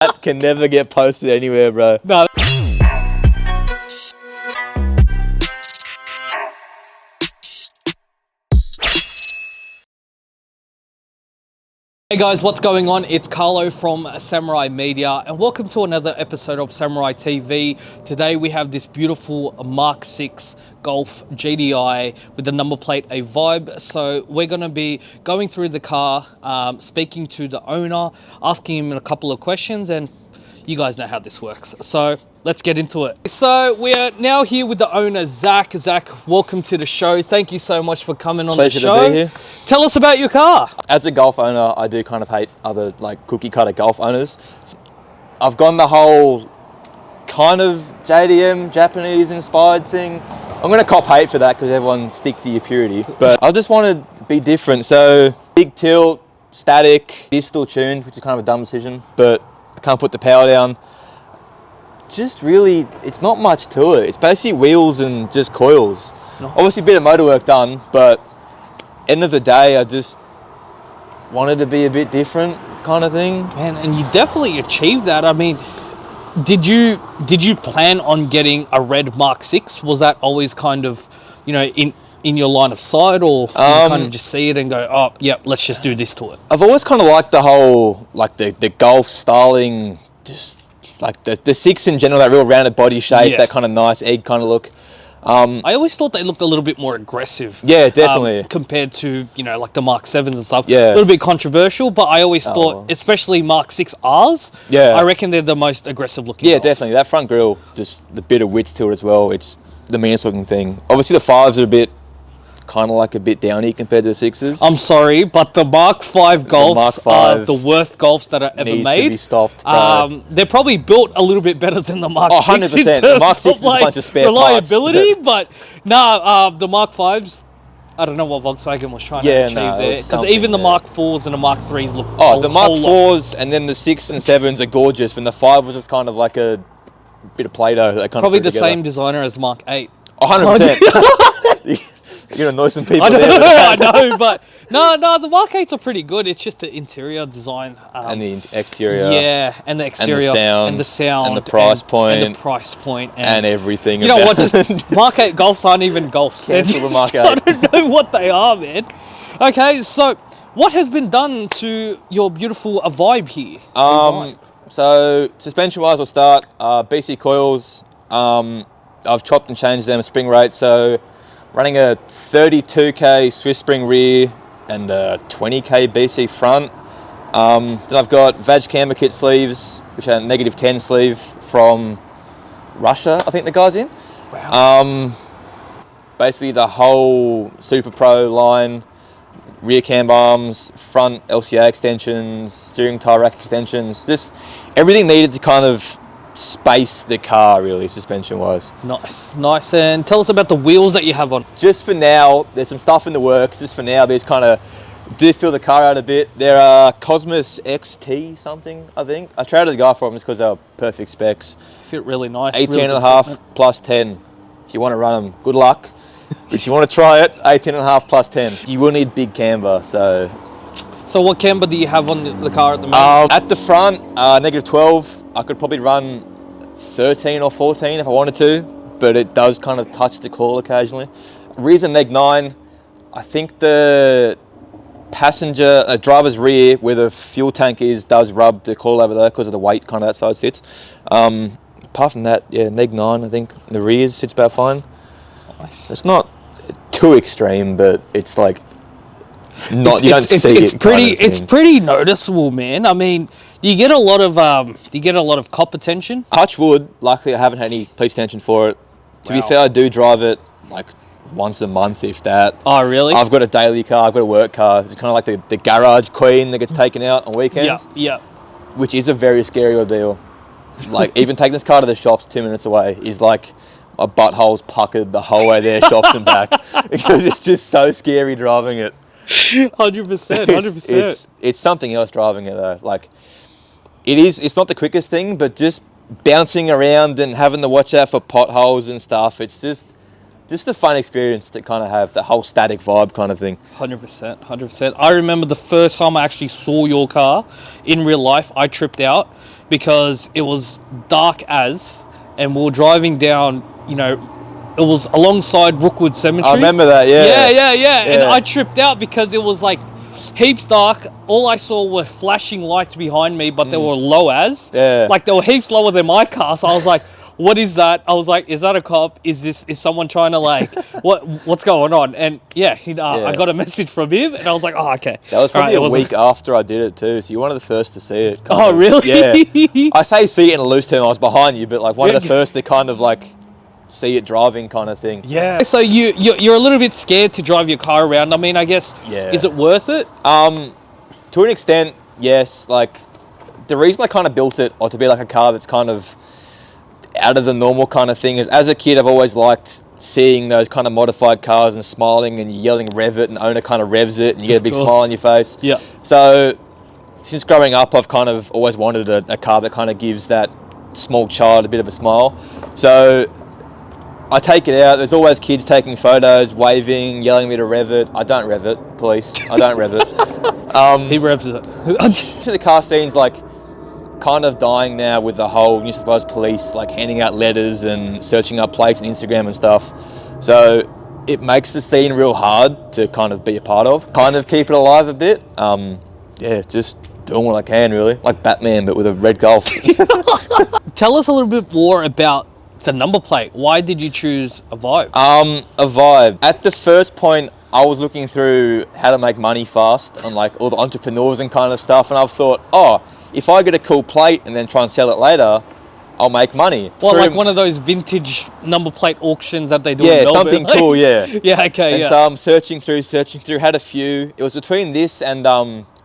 That can never get posted anywhere, bro. No. Hey guys, what's going on? It's Carlo from Samurai Media and welcome to another episode of Samurai TV. Today we have this beautiful Mark 6 Golf GDI with the number plate A Vibe. So we're going to be going through the car, speaking to the owner, asking him a couple of questions, and you guys know how this works. So let's get into it. So we are now here with the owner, Zach. Zach, welcome to the show. Thank you so much for coming on the show. Pleasure to be here. Tell us about your car. As a golf owner, I do kind of hate other like cookie cutter golf owners. I've gone the whole kind of JDM, Japanese inspired thing. I'm going to cop hate for that because everyone stick to your purity. But I just want to be different. So big tilt, static, it is still tuned, which is kind of a dumb decision, but I can't put the power down. Just really, it's not much to it. It's basically wheels and just coils. Nice. Obviously a bit of motor work done, but end of the day, I just wanted to be a bit different kind of thing. Man, and you definitely achieved that. I mean, did you plan on getting a red Mark 6? Was that always kind of, you know, in your line of sight, or you kind of just see it and go, oh, yep, let's just do this to it? I've always kind of liked the whole, like the golf styling, just like the 6 in general, that real rounded body shape, that kind of nice egg kind of look. I always thought they looked a little bit more aggressive. Yeah, definitely. Compared to, you know, like the Mark 7s and stuff. Yeah. A little bit controversial, but I always thought, especially Mark 6Rs, I reckon they're the most aggressive looking. Yeah, golf. definitely. That front grille, just the bit of width to it as well, it's the meanest looking thing. Obviously the 5s are a bit, kind of like a bit downy compared to the 6s. I'm sorry, but the Mark 5 Golfs are the worst Golfs that are ever made. To be stopped, bro. They're probably built a little bit better than the Mark 6 100%. in terms The Mark 6 of, is a bunch of spare reliability, parts. but the Mark 5s, I don't know what Volkswagen was trying to achieve there. Because even the Mark 4s and the Mark 3s look the Mark 4s and then the 6 and 7s are gorgeous, when the 5 was just kind of like a bit of Play-Doh. That kind probably of the same designer as the Mark 8. 100%. You're gonna annoy some people there. I know, but no, the Mark 8s are pretty good. It's just the interior design. And the exterior. Yeah, and the exterior. And the sound. And the price point. And the price point. And everything. You know what? Just Mark 8 Golfs aren't even Golfs. Cancel the Mark 8. I don't know what they are, man. Okay, so what has been done to your beautiful Vibe here? So suspension-wise, we'll start. BC coils. I've chopped and changed them, spring rate. So running a 32k Swiss spring rear and a 20k BC front. Then I've got Vag Camber kit sleeves, which are -10 sleeve from Russia, I think the guy's in. Wow. Basically the whole Super Pro line, rear cam arms, front LCA extensions, steering tie rack extensions, just everything needed to kind of space the car, really, suspension-wise. Nice. And tell us about the wheels that you have on. Just for now, there's some stuff in the works. Just for now, these kind of do fill the car out a bit. They're Cosmos XT something, I think. I traded the guy for them just because they're perfect specs. Fit really nice. 18.5 plus 10. If you want to run them, good luck. If you want to try it, 18.5 plus 10. You will need big camber, so. So what camber do you have on the car at the moment? At the front, -12. I could probably run 13 or 14 if I wanted to, but it does kind of touch the coil occasionally. Rear's a neg 9. I think the passenger, driver's rear, where the fuel tank is, does rub the coil over there because of the weight kind of that side sits. Apart from that, yeah, neg 9, I think. The rear sits about fine. Nice. It's not too extreme, but it's like not. You don't see it. It's pretty noticeable, man. I mean, you get a lot of cop attention. Touch wood. Luckily, I haven't had any police attention for it. To be fair, I do drive it like once a month, if that. Oh, really? I've got a daily car. I've got a work car. It's kind of like the garage queen that gets taken out on weekends. Yeah. Which is a very scary ordeal. Like even taking this car to the shops 2 minutes away is like my butthole's puckered the whole way there, shops and back, because it's just so scary driving it. 100%. It's something else driving it though. Like it's not the quickest thing, but just bouncing around and having to watch out for potholes and stuff, it's just just a fun experience to kind of have the whole static vibe kind of thing. 100%, 100%. I remember the first time I actually saw your car in real life, I tripped out because it was dark and we were driving down, you know, it was alongside Rookwood Cemetery. I remember that, yeah. Yeah. And I tripped out because it was like heaps dark. All I saw were flashing lights behind me, but they were low as. Yeah. Like they were heaps lower than my car. So I was like, what is that? I was like, is that a cop? Is someone trying to like, what's going on? And yeah, I got a message from him and I was like, oh, okay. That was probably a week after I did it too, so you're one of the first to see it. Oh, really? Yeah. I say see it in a loose term, I was behind you, but like one of the first to kind of like see it driving kind of thing. Yeah. So you're a little bit scared to drive your car around. I mean, I guess, is it worth it? To an extent, yes. Like the reason I kind of built it, or to be like a car that's kind of out of the normal kind of thing, is as a kid I've always liked seeing those kind of modified cars and smiling and yelling rev it, and the owner kind of revs it and you get a big smile on your face. Yeah. So since growing up I've kind of always wanted a car that kind of gives that small child a bit of a smile. So I take it out, there's always kids taking photos, waving, yelling me to rev it. I don't rev it, police. I don't rev it. He revs it. So the car scene's like kind of dying now with the whole New South Wales police like handing out letters and searching up plates and Instagram and stuff. So it makes the scene real hard to kind of be a part of. Kind of keep it alive a bit. Yeah, just doing what I can really. Like Batman, but with a red Golf. Tell us a little bit more about the number plate. Why did you choose a Vibe? A Vibe. At the first point, I was looking through how to make money fast on like all the entrepreneurs and kind of stuff, and I've thought, oh, if I get a cool plate and then try and sell it later, I'll make money. Well, like one of those vintage number plate auctions that they do in Melbourne. Something cool, yeah. Yeah, okay, and so I'm searching through, had a few. It was between this and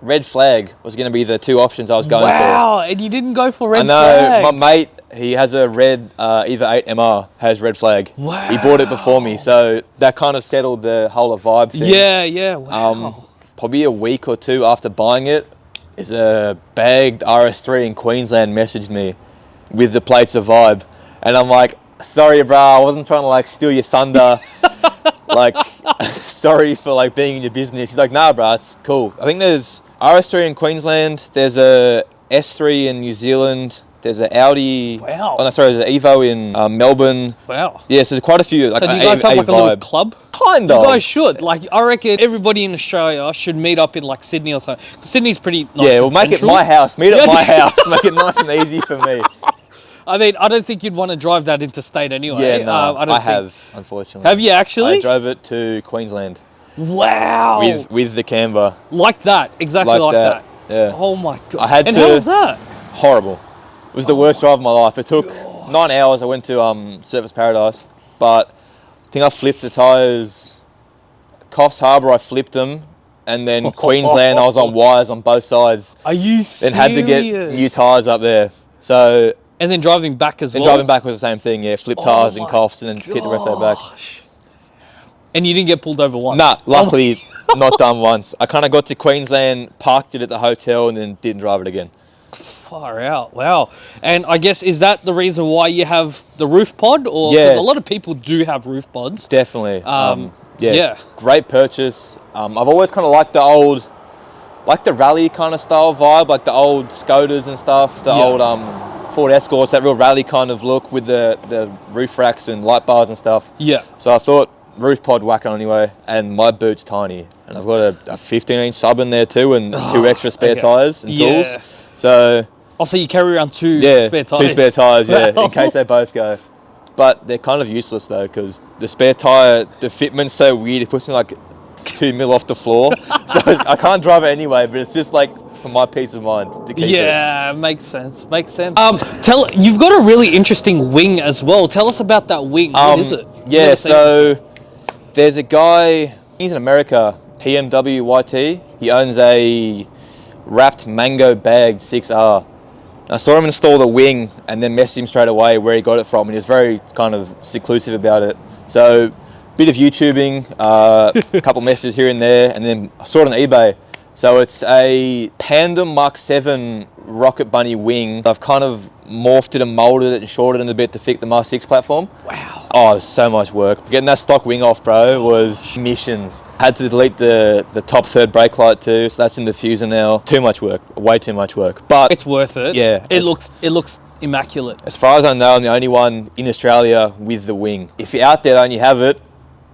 Red Flag was going to be the two options I was going for. Wow, and you didn't go for Red Flag? Flag. My mate, he has a red, either 8MR has Red Flag. Wow. He bought it before me, so that kind of settled the whole Vibe thing. Yeah, wow. Probably a week or two after buying it, is a bagged RS3 in Queensland messaged me with the plates of Vibe, and I'm like, sorry bro, I wasn't trying to like steal your thunder. Like, sorry for like being in your business. He's like, nah bro, it's cool. I think there's RS3 in Queensland, there's a S3 in New Zealand, there's an Audi. Wow. Oh no, sorry, there's an Evo in Melbourne. Wow. Yeah, so there's quite a few. Like, so do you guys have like a little club? Kind of. You guys should. Like, I reckon everybody in Australia should meet up in like Sydney or something. Sydney's pretty nice. Yeah, we'll make it my house. Meet at my house. Make it nice and easy for me. I mean, I don't think you'd want to drive that interstate anyway. Yeah, no, I have, unfortunately. Have you actually? I drove it to Queensland. Wow. With the Cambered. Like that, exactly like that. Yeah. Oh my god. I had how was that? Horrible. It was the worst drive of my life. It took 9 hours. I went to Surface Paradise, but I think I flipped the tyres. Coffs Harbour, I flipped them, and then Queensland, I was on wires on both sides. Are you serious? Then had to get new tyres up there. So. And then driving back as well? And driving back was the same thing, yeah. Flip tyres and Coffs and then hit the rest of it back. And you didn't get pulled over once? Nah, luckily not done once. I kind of got to Queensland, parked it at the hotel, and then didn't drive it again. Far out, wow. And I guess, is that the reason why you have the roof pod? Or because a lot of people do have roof pods. Definitely. Yeah. Great purchase. I've always kind of liked the old, like the rally kind of style vibe, like the old Skodas and stuff, the old Ford Escorts, that real rally kind of look with the roof racks and light bars and stuff. Yeah. So I thought roof pod whack on anyway, and my boot's tiny, and I've got a 15-inch sub in there too, and two extra spare tyres and tools. So. Also, you carry around two spare tyres. 2 spare tyres, yeah, in case they both go. But they're kind of useless though, because the spare tyre, the fitment's so weird, it puts me like 2 mil off the floor. So I can't drive it anyway, but it's just like for my peace of mind to keep it. Yeah, makes sense. You've got a really interesting wing as well. Tell us about that wing. What is it? Yeah, so there's a guy, he's in America, PMWYT. He owns a wrapped mango bagged 6R. I saw him install the wing and then messaged him straight away where he got it from, and he was very kind of seclusive about it. So bit of YouTubing, a couple messages here and there, and then I saw it on eBay. So it's a Panda Mark 7 Rocket Bunny wing. I've kind of morphed it and molded it and shortened it a bit to fit the Mark 6 platform. Wow. Oh, it was so much work. Getting that stock wing off, bro, was missions. Had to delete the top third brake light too, so that's in the diffuser now. Too much work, way too much work. But It's worth it. Yeah. It looks immaculate. as far as I know, I'm the only one in Australia with the wing. If you're out there and you have it,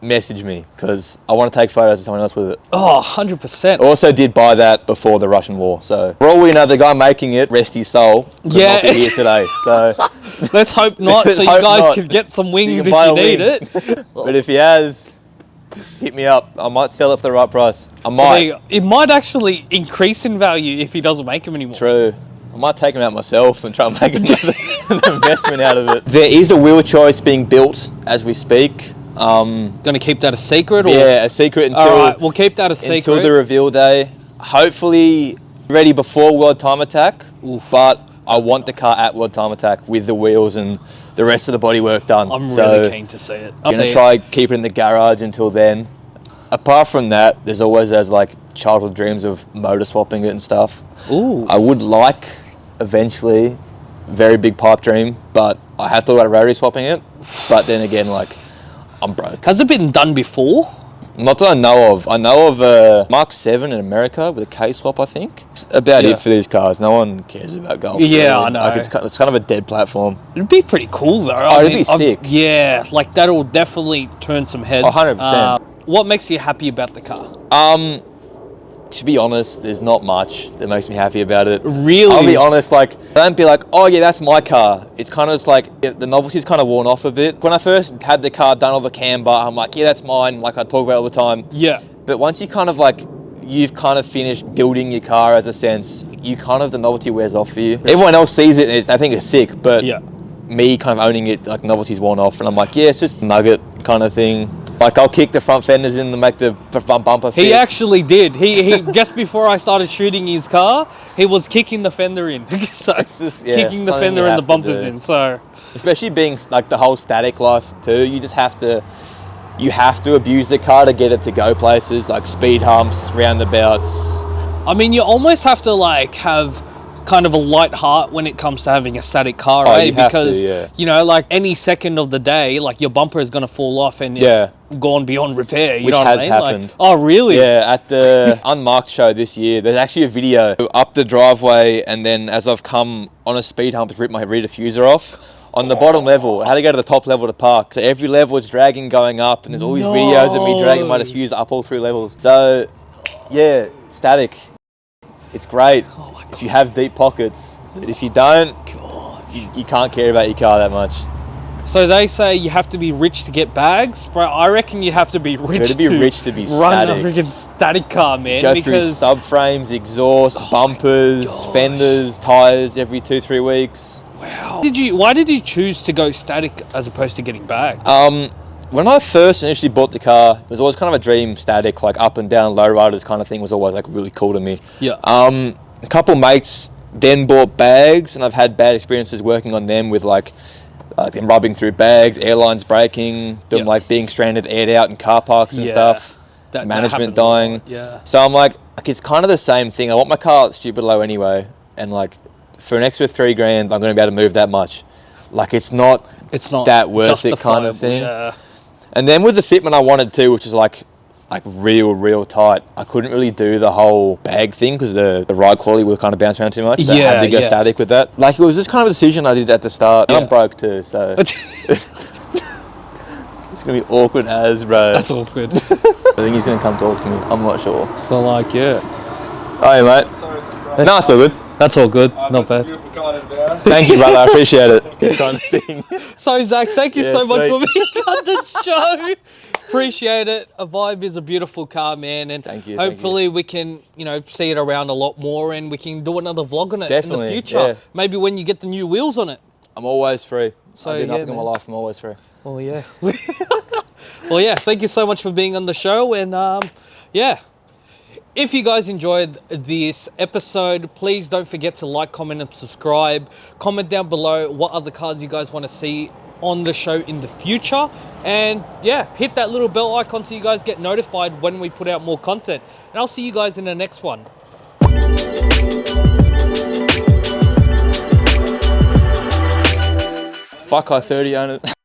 message me, because I want to take photos of someone else with it. Oh, 100%. Also did buy that before the Russian war, so for all we know, the guy making it, rest his soul, could not be here today. So Let's hope not, so you Hope guys not. can get some wings can if buy you a need wing. it. But if he has, hit me up. I might sell it for the right price. I might. It might actually increase in value if he doesn't make them anymore. True. I might take them out myself and try and make an investment out of it. There is a wheel choice being built as we speak. Gonna keep that a secret? Or? Yeah, a secret until, All right, we'll keep that a secret. until the reveal day. Hopefully ready before World Time Attack. But I want the car at World Time Attack with the wheels and the rest of the bodywork done. I'm So really keen to see it. I'm gonna try keep it in the garage until then. Apart from that, there's always those like childhood dreams of motor swapping it and stuff. Ooh. I would like eventually, very big pipe dream, but I have thought about rotary swapping it. But then again, like, I'm broke. Has it been done before? Not that I know of. I know of a Mark 7 in America with a K-swap, I think. It's about Yeah. it for these cars. No one cares about Golf. Yeah, really. I know. Like, it's kind of a dead platform. It'd be pretty cool though. Oh, it'd be sick. Yeah, like that'll definitely turn some heads. 100%. What makes you happy about the car? To be honest, there's not much that makes me happy about it. Really? I'll be honest, like, I don't be like, oh yeah, that's my car. It's kind of just like, the novelty's kind of worn off a bit. When I first had the car, done all the camber, I'm like, yeah, that's mine. Like, I talk about it all the time. Yeah. But once you kind of like, you've kind of finished building your car as a sense, you kind of, the novelty wears off for you. Everyone else sees it and they think it's sick, but Yeah. me kind of owning it, like, novelty's worn off. And I'm like, yeah, it's just a nugget kind of thing. Like, I'll kick the front fenders in to make the bumper fit. He actually did. He just before I started shooting his car, he was kicking the fender in. So It's just, yeah, kicking the something fender you and have the to bumpers do. in. So Especially being like the whole static life too, you just have to, you have to abuse the car to get it to go places, like speed humps, roundabouts. I mean, you almost have to like have kind of a light heart when it comes to having a static car, Oh, right? you have to, Because yeah. you know, like any second of the day, like your bumper is gonna fall off and Yeah. it's gone beyond repair. You Which know what has I mean? happened. Like, oh, really? Yeah, at the Unmarked show this year, there's actually a video up the driveway, and then as I've come on a speed hump, it's ripped my rear diffuser off. On the bottom level, I had to go to the top level to park. So every level it's dragging going up, and there's all these videos of me dragging my No. diffuser up all 3 levels. So, yeah, static. It's great if you have deep pockets. But if you don't, you can't care about your car that much. So they say you have to be rich to get bags, bro. I reckon you have to be rich gotta be rich to be run static. a freaking static car, man. Go through because subframes, exhaust, bumpers, gosh. fenders, tyres every 2-3 weeks. wow. Why did you choose to go static as opposed to getting bags? When I first initially bought the car, it was always kind of a dream static, like up and down lowriders kind of thing was always like really cool to me. Yeah. A couple mates then bought bags, and I've had bad experiences working on them with like them rubbing through bags, airlines breaking, them Yeah. like being stranded, aired out in car parks and Yeah. stuff, That management happens a lot, dying. yeah. So I'm like, it's kind of the same thing. I want my car stupid low anyway, and like for an extra $3,000, I'm going to be able to move that much. Like it's not that worth it kind of justifiable, thing. Yeah. And then with the fitment I wanted to, which is like real tight, I couldn't really do the whole bag thing because the ride quality would kind of bounce around too much. So I had to go Yeah. static with that. Like it was just kind of a decision I did at the start. And Yeah. I'm broke too, so it's gonna be awkward as, bro. That's awkward. I think he's gonna come talk to me. I'm not sure. So like, yeah. Hey mate. No, it's all good. That's all good. Not bad. Thank you, brother. I appreciate it. Kind of thing. So Zach, thank you Yeah, so much sweet. for being on the show. Appreciate it. A Vibe is a beautiful car, man, and Thank you, hopefully we can, see it around a lot more, and we can do another vlog on it in Definitely, the future. yeah. Maybe when you get the new wheels on it. I'm always free. So, I do yeah, nothing in my man. life. I'm always free. Oh yeah. Well, yeah. Thank you so much for being on the show, and yeah. If you guys enjoyed this episode, please don't forget to like, comment, and subscribe. Comment down below what other cars you guys want to see on the show in the future. And yeah, hit that little bell icon so you guys get notified when we put out more content. And I'll see you guys in the next one. fuck I-30 owners.